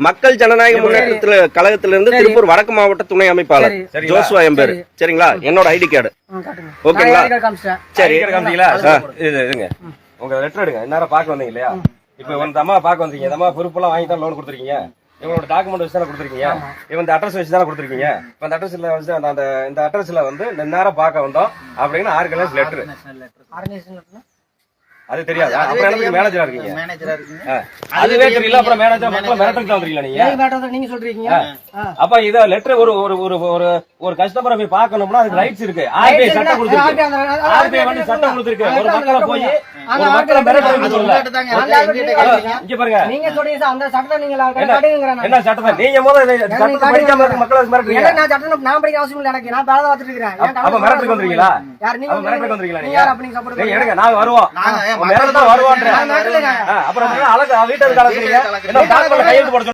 மக்கள் ஜனநாயக முன்னேற்றத்துல கழகத்திலிருந்து திருப்பூர் வடக்கு மாவட்ட துணை அமைப்பாளர் ஜோசுவா என் பேரு. சரிங்களா? என்னோட ஐடி கார்டு ஓகேங்களா? சரி, இதுங்க உங்க லெட்டர் எடுங்க. நேரம் பாக்க வந்தீங்க இல்லையா? இப்ப இந்த அம்மா பாக்க வந்தீங்க. இந்த அம்மா பொறுப்பெல்லாம் வாங்கி தான் லோன் கொடுத்துருக்கீங்க. இவங்களோட டாக்குமெண்ட் வச்சு தானே கொடுத்துருக்கீங்க. இவன் இந்த அட்ரஸ் வச்சு தானே கொடுத்துருக்கீங்க. இப்ப அந்த அட்ரஸ்ல வச்சு இந்த அட்ரஸ்ல வந்து நேரம் பாக்க வந்தோம் அப்படின்னு ஆர்கனைஸ் லெட்டர். அது தெரியாது. அப்புறம் எனக்கு மேனேஜரா இருக்கீங்க. அதுவே தெரியல. அப்புறம் மேனேஜர் மக்கள் மிரட்டல் வந்துறீங்களா நீங்க? நீங்க சொல்றீங்க. அப்ப இத லெட்டர் ஒரு கஸ்டமரை போய் பார்க்கணும்னா அதுக்கு ரைட்ஸ் இருக்கு. ஆர்பிஐ சட்டம் கொடுத்திருக்கு. ஆர்பிஐ வந்து சட்டம் கொடுத்திருக்கு. ஒரு மக்களை போய் ஒரு மக்களை மிரட்டல் சொல்லல. இங்க பாருங்க. நீங்க சொல்றீங்க அந்த சட்டம் நீங்க காட்டுங்கறேன். என்ன சட்டம்? நீங்க முதல்ல சட்டம் படிக்காம இருக்க மக்களை மிரட்டுறீங்க. நான் சட்டம் நான் படிக்க அவசியம் இல்ல. எனக்கு நான் வேலை பார்த்துட்டு இருக்கேன். அப்ப மிரட்டலுக்கு வந்தீங்களா? யார் நீங்க? மிரட்டலுக்கு வந்தீங்களா நீங்க? யார் அப்ப நீங்க சப்போர்ட் நீங்க எடுங்க. நான் வருவோம். மிரட்டல் தான் வருவான்றேன். அப்புறம் அழகு வீட்டுக்கு கலக்குறீங்க. என்ன டாக்குமெண்ட் கையெழுத்து போட